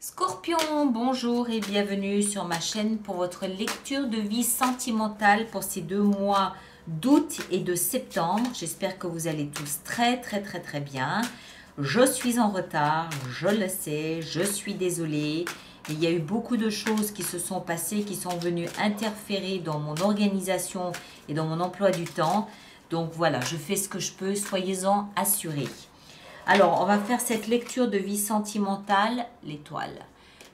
Scorpion, bonjour et bienvenue sur ma chaîne pour votre lecture de vie sentimentale pour ces 2 mois d'août et de septembre. J'espère que vous allez tous très bien. Je suis en retard, je le sais, je suis désolée. Il y a eu beaucoup de choses qui se sont passées, qui sont venues interférer dans mon organisation et dans mon emploi du temps. Donc voilà, je fais ce que je peux, soyez-en assurés. Alors, on va faire cette lecture de vie sentimentale, l'étoile,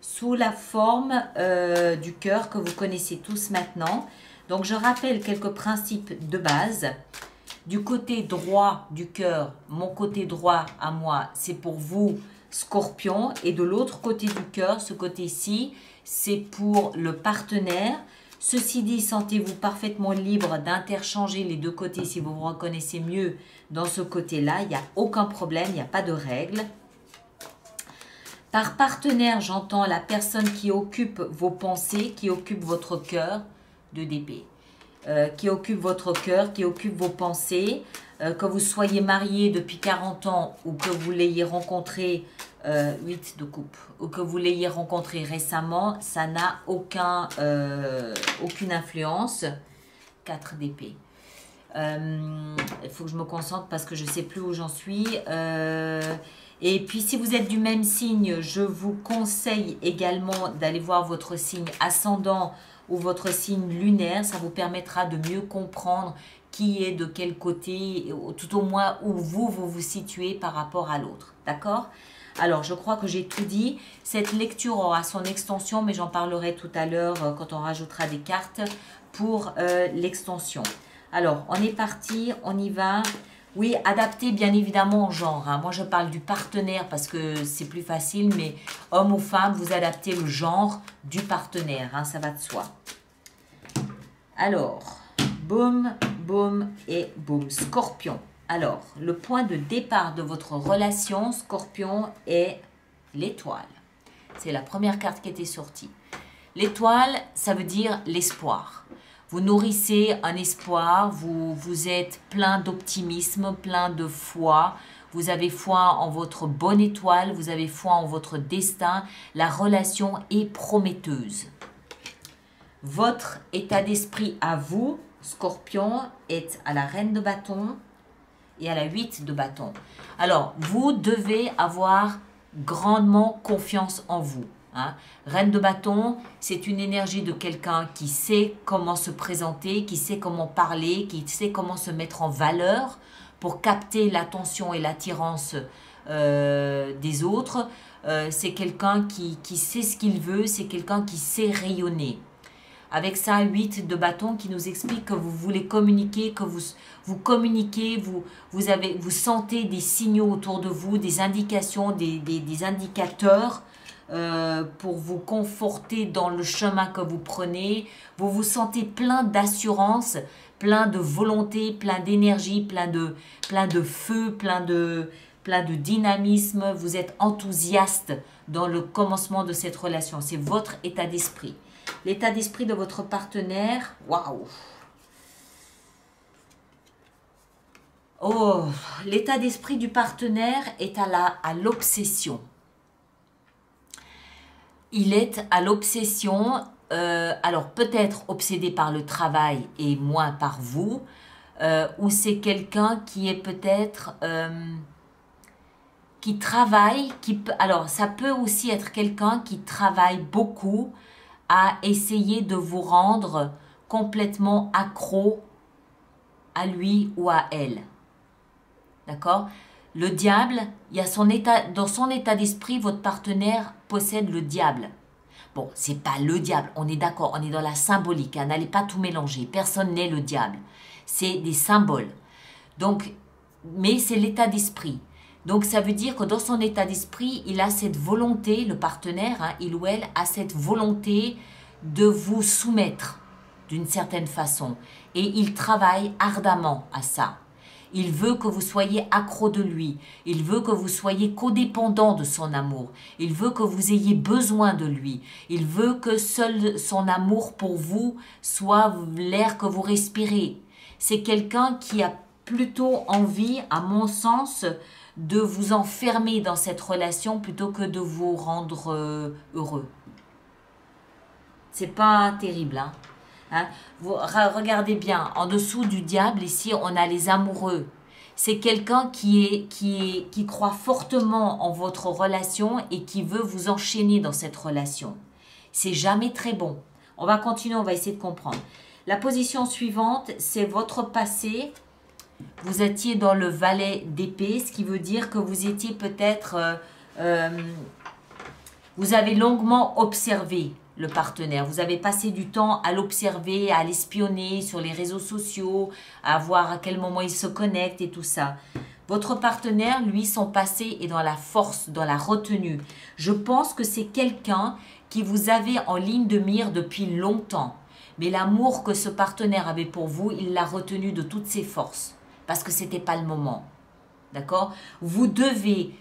sous la forme du cœur que vous connaissez tous maintenant. Donc, je rappelle quelques principes de base. Du côté droit du cœur, mon côté droit à moi, c'est pour vous, Scorpion. Et de l'autre côté du cœur, ce côté-ci, c'est pour le partenaire. Ceci dit, sentez-vous parfaitement libre d'interchanger les deux côtés si vous vous reconnaissez mieux dans ce côté-là. Il n'y a aucun problème, il n'y a pas de règle. Par partenaire, j'entends la personne qui occupe vos pensées, qui occupe votre cœur, 2 d'épée, qui occupe votre cœur, qui occupe vos pensées, que vous soyez marié depuis 40 ans ou que vous l'ayez rencontré 8 de coupe, ou que vous l'ayez rencontré récemment, ça n'a aucune influence. 4 d'épée. Il faut que je me concentre parce que je ne sais plus où j'en suis. Et puis, si vous êtes du même signe, je vous conseille également d'aller voir votre signe ascendant ou votre signe lunaire. Ça vous permettra de mieux comprendre qui est de quel côté, tout au moins où vous situez par rapport à l'autre. D'accord ? Alors, je crois que j'ai tout dit. Cette lecture aura son extension, mais j'en parlerai tout à l'heure quand on rajoutera des cartes pour l'extension. Alors, on est parti, on y va. Oui, adapté bien évidemment au genre. Hein. Moi, je parle du partenaire parce que c'est plus facile, mais homme ou femme, vous adaptez le genre du partenaire. Hein, ça va de soi. Alors, boum, boum et boum. Scorpion. Alors, le point de départ de votre relation, Scorpion, est l'étoile. C'est la première carte qui était sortie. L'étoile, ça veut dire l'espoir. Vous nourrissez un espoir, vous êtes plein d'optimisme, plein de foi. Vous avez foi en votre bonne étoile, vous avez foi en votre destin. La relation est prometteuse. Votre état d'esprit à vous, Scorpion, est à la reine de bâton et à la 8 de bâton. Alors, vous devez avoir grandement confiance en vous. Hein. Reine de bâton, c'est une énergie de quelqu'un qui sait comment se présenter, qui sait comment parler, qui sait comment se mettre en valeur pour capter l'attention et l'attirance des autres. C'est quelqu'un qui sait ce qu'il veut, c'est quelqu'un qui sait rayonner. Avec ça, 8 de bâton qui nous explique que vous voulez communiquer, que vous communiquez, vous sentez des signaux autour de vous, des indications, des indicateurs pour vous conforter dans le chemin que vous prenez. Vous vous sentez plein d'assurance, plein de volonté, plein d'énergie, plein de feu, plein de dynamisme. Vous êtes enthousiaste dans le commencement de cette relation. C'est votre état d'esprit. L'état d'esprit de votre partenaire, waouh! Oh, l'état d'esprit du partenaire est à l'obsession. Il est à l'obsession, alors peut-être obsédé par le travail et moins par vous, ou c'est quelqu'un qui est peut-être, qui travaille, alors ça peut aussi être quelqu'un qui travaille beaucoup à essayer de vous rendre complètement accro à lui ou à elle. D'accord ? Le diable, dans son état d'esprit, votre partenaire possède le diable. Bon, c'est pas le diable, on est d'accord, on est dans la symbolique, hein, n'allez pas tout mélanger, personne n'est le diable. C'est des symboles. Donc, mais c'est l'état d'esprit. Donc, ça veut dire que dans son état d'esprit, il a cette volonté, le partenaire, hein, il ou elle, a cette volonté de vous soumettre d'une certaine façon. Et il travaille ardemment à ça. Il veut que vous soyez accro de lui. Il veut que vous soyez codépendant de son amour. Il veut que vous ayez besoin de lui. Il veut que seul son amour pour vous soit l'air que vous respirez. C'est quelqu'un qui a plutôt envie, à mon sens, de vous enfermer dans cette relation plutôt que de vous rendre heureux. C'est pas terrible, hein? Hein? Vous regardez bien, en dessous du diable, ici, on a les amoureux. C'est quelqu'un qui croit fortement en votre relation et qui veut vous enchaîner dans cette relation. C'est jamais très bon. On va continuer, on va essayer de comprendre. La position suivante, c'est votre passé. Vous étiez dans le valet d'épée, ce qui veut dire que vous étiez peut-être... vous avez longuement observé le partenaire. Vous avez passé du temps à l'observer, à l'espionner sur les réseaux sociaux, à voir à quel moment il se connecte et tout ça. Votre partenaire, lui, son passé est dans la force, dans la retenue. Je pense que c'est quelqu'un qui vous avait en ligne de mire depuis longtemps. Mais l'amour que ce partenaire avait pour vous, il l'a retenu de toutes ses forces. Parce que ce n'était pas le moment. D'accord? Vous devez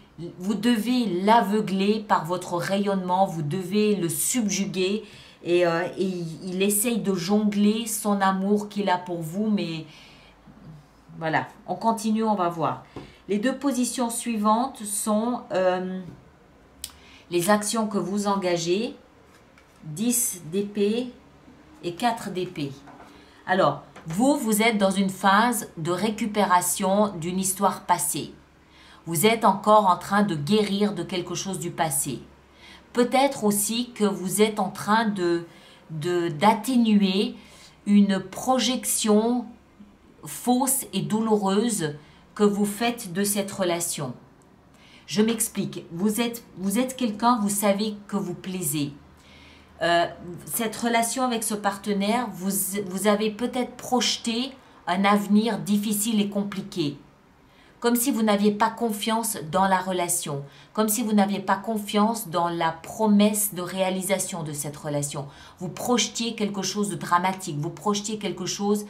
l'aveugler par votre rayonnement, vous devez le subjuguer et il essaye de jongler son amour qu'il a pour vous, mais voilà, on continue, on va voir. Les deux positions suivantes sont les actions que vous engagez, 10 d'épée et 4 d'épée. Alors, vous êtes dans une phase de récupération d'une histoire passée. Vous êtes encore en train de guérir de quelque chose du passé. Peut-être aussi que vous êtes en train d'atténuer une projection fausse et douloureuse que vous faites de cette relation. Je m'explique. Vous êtes quelqu'un, vous savez que vous plaisez. Cette relation avec ce partenaire, vous avez peut-être projeté un avenir difficile et compliqué. Comme si vous n'aviez pas confiance dans la relation, comme si vous n'aviez pas confiance dans la promesse de réalisation de cette relation. Vous projetiez quelque chose de dramatique, vous projetiez quelque chose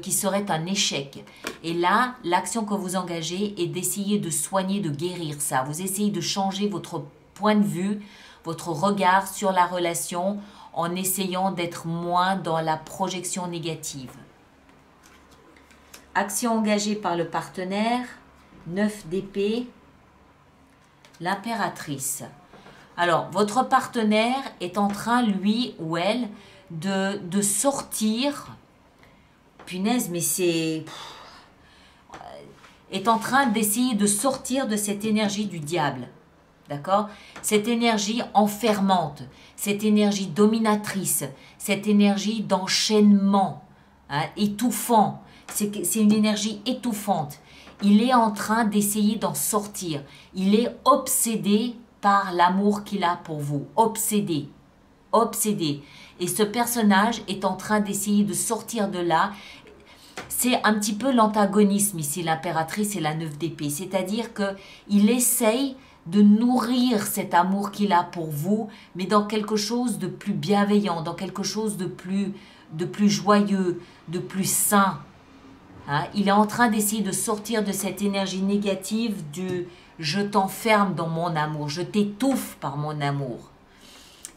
qui serait un échec. Et là, l'action que vous engagez est d'essayer de soigner, de guérir ça. Vous essayez de changer votre point de vue, votre regard sur la relation en essayant d'être moins dans la projection négative. Action engagée par le partenaire, 9 d'épée, l'impératrice. Alors, votre partenaire est en train, lui ou elle, de sortir, punaise, mais c'est... est en train d'essayer de sortir de cette énergie du diable. D'accord? Cette énergie enfermante, cette énergie dominatrice, cette énergie d'enchaînement, hein, étouffant. C'est une énergie étouffante. Il est en train d'essayer d'en sortir. Il est obsédé par l'amour qu'il a pour vous. Obsédé. Obsédé. Et ce personnage est en train d'essayer de sortir de là. C'est un petit peu l'antagonisme ici, l'impératrice et la 9 d'épée. C'est-à-dire qu'il essaye de nourrir cet amour qu'il a pour vous, mais dans quelque chose de plus bienveillant, dans quelque chose de plus joyeux, de plus sain. Hein? Il est en train d'essayer de sortir de cette énergie négative du « je t'enferme dans mon amour, je t'étouffe par mon amour ».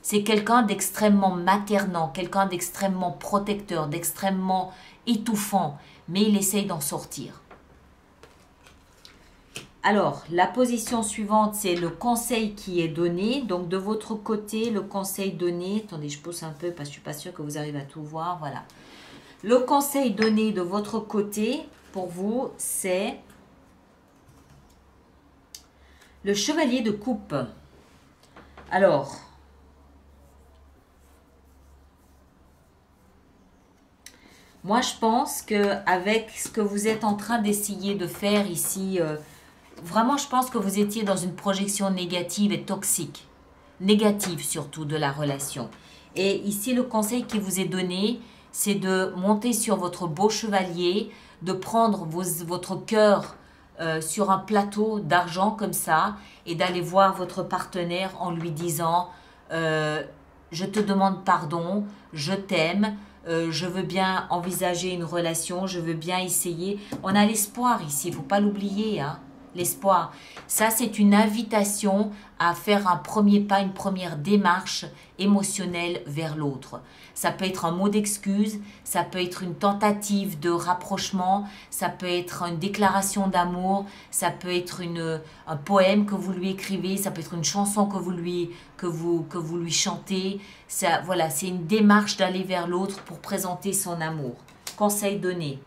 C'est quelqu'un d'extrêmement maternant, quelqu'un d'extrêmement protecteur, d'extrêmement étouffant, mais il essaye d'en sortir. Alors, la position suivante, c'est le conseil qui est donné. Donc, de votre côté, le conseil donné... Attendez, je pousse un peu parce que je ne suis pas sûre que vous arrivez à tout voir. Voilà. Le conseil donné de votre côté, pour vous, c'est le chevalier de coupe. Alors, moi, je pense qu'avec ce que vous êtes en train d'essayer de faire ici... vraiment, je pense que vous étiez dans une projection négative et toxique. Négative surtout de la relation. Et ici, le conseil qui vous est donné, c'est de monter sur votre beau chevalier, de prendre votre cœur sur un plateau d'argent comme ça et d'aller voir votre partenaire en lui disant je te demande pardon, je t'aime, je veux bien envisager une relation, je veux bien essayer. On a l'espoir ici, il ne faut pas l'oublier, hein. l'espoir. Ça, c'est une invitation à faire un premier pas, une première démarche émotionnelle vers l'autre. Ça peut être un mot d'excuse, ça peut être une tentative de rapprochement, ça peut être une déclaration d'amour, ça peut être un poème que vous lui écrivez, ça peut être une chanson que vous lui chantez. Ça, voilà, c'est une démarche d'aller vers l'autre pour présenter son amour. Conseil donné.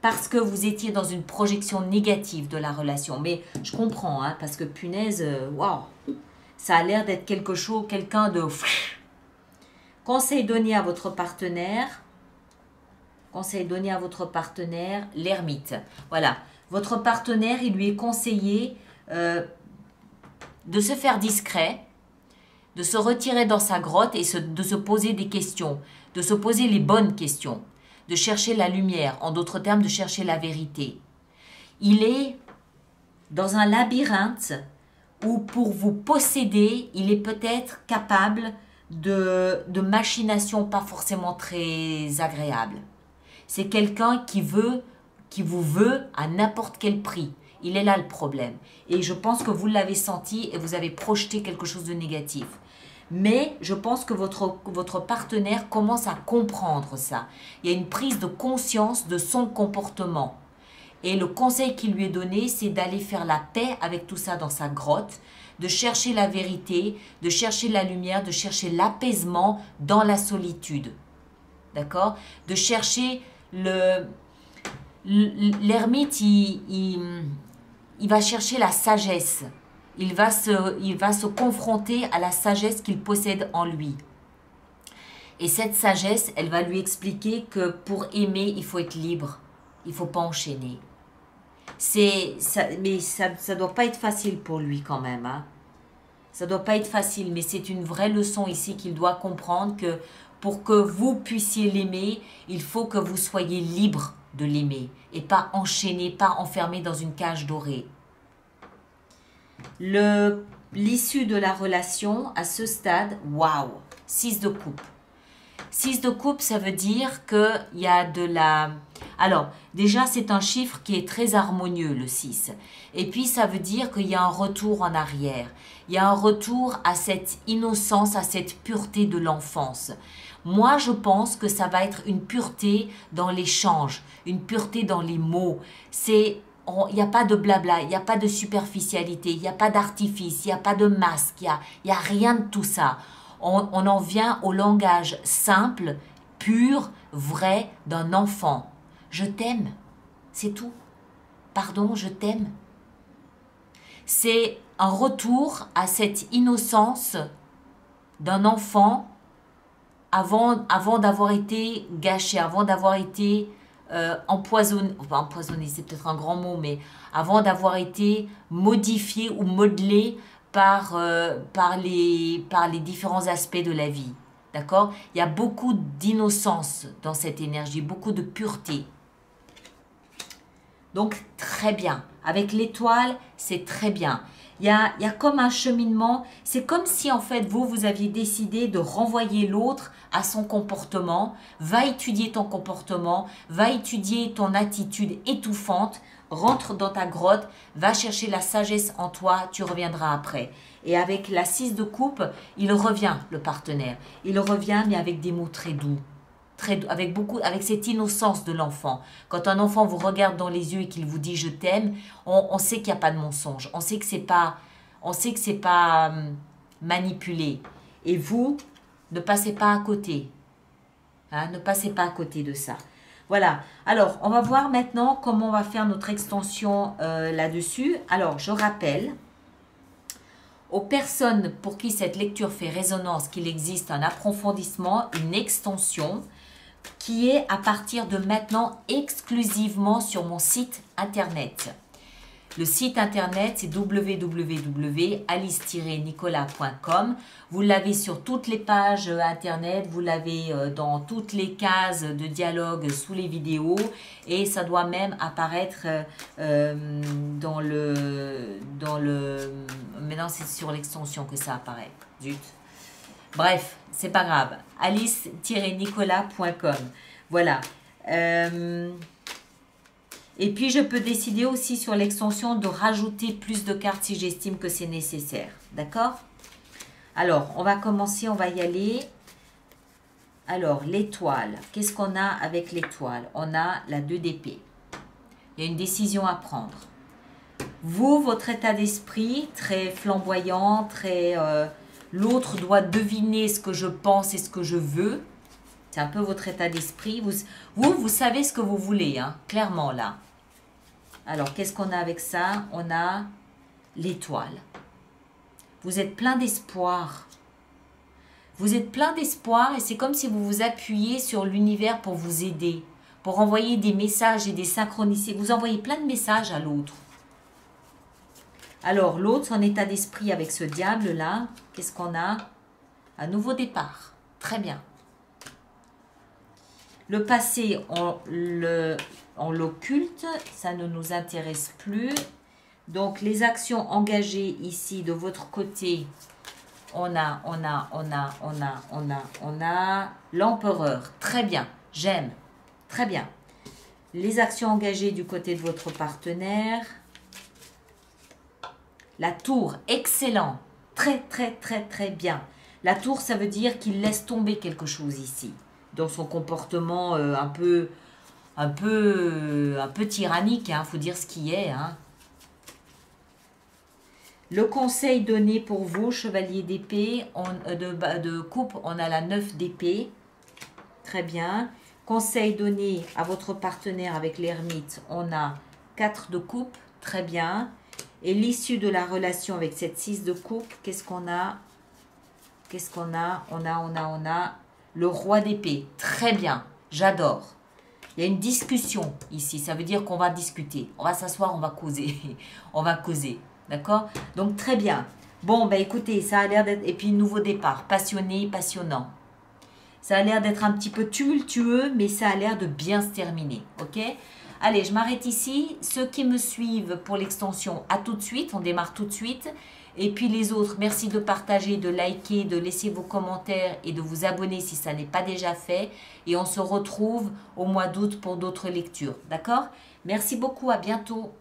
Parce que vous étiez dans une projection négative de la relation. Mais je comprends, hein, parce que punaise, waouh, ça a l'air d'être quelque chose, quelqu'un de... Conseil donné à votre partenaire. Conseil donné à votre partenaire, l'ermite. Voilà, votre partenaire, il lui est conseillé de se faire discret, de se retirer dans sa grotte et de se poser des questions, de se poser les bonnes questions, de chercher la lumière, en d'autres termes, de chercher la vérité. Il est dans un labyrinthe où pour vous posséder, il est peut-être capable de machinations pas forcément très agréables. C'est quelqu'un qui vous veut à n'importe quel prix. Il est là le problème. Et je pense que vous l'avez senti et vous avez projeté quelque chose de négatif. Mais je pense que votre partenaire commence à comprendre ça. Il y a une prise de conscience de son comportement. Et le conseil qui lui est donné, c'est d'aller faire la paix avec tout ça dans sa grotte, de chercher la vérité, de chercher la lumière, de chercher l'apaisement dans la solitude. D'accord? De chercher l'ermite, il va chercher la sagesse. Il va se confronter à la sagesse qu'il possède en lui. Et cette sagesse, elle va lui expliquer que pour aimer, il faut être libre. Il ne faut pas enchaîner. Mais ça ne doit pas être facile pour lui quand même. Hein. Ça ne doit pas être facile, mais c'est une vraie leçon ici qu'il doit comprendre que pour que vous puissiez l'aimer, il faut que vous soyez libre de l'aimer et pas enchaîné, pas enfermé dans une cage dorée. L'issue de la relation à ce stade, waouh, 6 de coupe. 6 de coupe, ça veut dire qu'il y a de la... Alors, déjà, c'est un chiffre qui est très harmonieux, le 6. Et puis, ça veut dire qu'il y a un retour en arrière. Il y a un retour à cette innocence, à cette pureté de l'enfance. Moi, je pense que ça va être une pureté dans l'échange, une pureté dans les mots. Il n'y a pas de blabla, il n'y a pas de superficialité, il n'y a pas d'artifice, il n'y a pas de masque, il n'y a rien de tout ça. On en vient au langage simple, pur, vrai d'un enfant. Je t'aime, c'est tout. Pardon, je t'aime. C'est un retour à cette innocence d'un enfant avant d'avoir été gâché, avant d'avoir été empoisonné, enfin empoisonné c'est peut-être un grand mot, mais avant d'avoir été modifié ou modelé par les différents aspects de la vie. D'accord? Il y a beaucoup d'innocence dans cette énergie, beaucoup de pureté. Donc, très bien. Avec l'étoile, c'est très bien. Il y a comme un cheminement. C'est comme si, en fait, vous aviez décidé de renvoyer l'autre à son comportement. Va étudier ton comportement. Va étudier ton attitude étouffante. Rentre dans ta grotte. Va chercher la sagesse en toi. Tu reviendras après. Et avec la 6 de coupe, il revient, le partenaire. Il revient, mais avec des mots très doux. Avec cette innocence de l'enfant. Quand un enfant vous regarde dans les yeux et qu'il vous dit je t'aime, on sait qu'il n'y a pas de mensonge. On sait que c'est pas manipulé. Et vous, ne passez pas à côté. Hein, ne passez pas à côté de ça. Voilà. Alors, on va voir maintenant comment on va faire notre extension là-dessus. Alors, je rappelle aux personnes pour qui cette lecture fait résonance qu'il existe un approfondissement, une extension qui est à partir de maintenant exclusivement sur mon site internet. Le site internet, c'est www.alice-nicolas.com. Vous l'avez sur toutes les pages internet, vous l'avez dans toutes les cases de dialogue sous les vidéos et ça doit même apparaître dans le... Maintenant, c'est sur l'extension que ça apparaît. Zut. Bref, c'est pas grave. Alice-nicolas.com. Voilà. Et puis, je peux décider aussi sur l'extension de rajouter plus de cartes si j'estime que c'est nécessaire. D'accord? Alors, on va commencer, on va y aller. Alors, l'étoile. Qu'est-ce qu'on a avec l'étoile? On a la 2 d'épée. Il y a une décision à prendre. Vous, votre état d'esprit, très flamboyant, très... l'autre doit deviner ce que je pense et ce que je veux. C'est un peu votre état d'esprit. Vous savez ce que vous voulez, hein, clairement là. Alors, qu'est-ce qu'on a avec ça? On a l'étoile. Vous êtes plein d'espoir. Vous êtes plein d'espoir et c'est comme si vous vous appuyez sur l'univers pour vous aider, pour envoyer des messages et des synchronicités. Vous envoyez plein de messages à l'autre. Alors, l'autre, son état d'esprit avec ce diable-là, qu'est-ce qu'on a? Un nouveau départ. Très bien. Le passé, on l'occulte, ça ne nous intéresse plus. Donc, les actions engagées ici de votre côté, on a l'empereur. Très bien, j'aime. Très bien. Les actions engagées du côté de votre partenaire. La tour, excellent. Très, très, très, très bien. La tour, ça veut dire qu'il laisse tomber quelque chose ici. Dans son comportement un peu tyrannique, hein, faut dire ce qui est. Hein. Le conseil donné pour vous, chevalier d'épée, de coupe, on a la 9 d'épée. Très bien. Conseil donné à votre partenaire avec l'ermite, on a 4 de coupe. Très bien. Et l'issue de la relation avec cette 6 de coupe, qu'est-ce qu'on a? Qu'est-ce qu'on a? On a le roi d'épée. Très bien, j'adore. Il y a une discussion ici, ça veut dire qu'on va discuter. On va s'asseoir, on va causer. On va causer, d'accord? Donc très bien. Bon, ben écoutez, ça a l'air d'être... Et puis, nouveau départ, passionné, passionnant. Ça a l'air d'être un petit peu tumultueux, mais ça a l'air de bien se terminer, ok? Allez, je m'arrête ici. Ceux qui me suivent pour l'extension, à tout de suite. On démarre tout de suite. Et puis les autres, merci de partager, de liker, de laisser vos commentaires et de vous abonner si ça n'est pas déjà fait. Et on se retrouve au mois d'août pour d'autres lectures. D'accord? Merci beaucoup, à bientôt.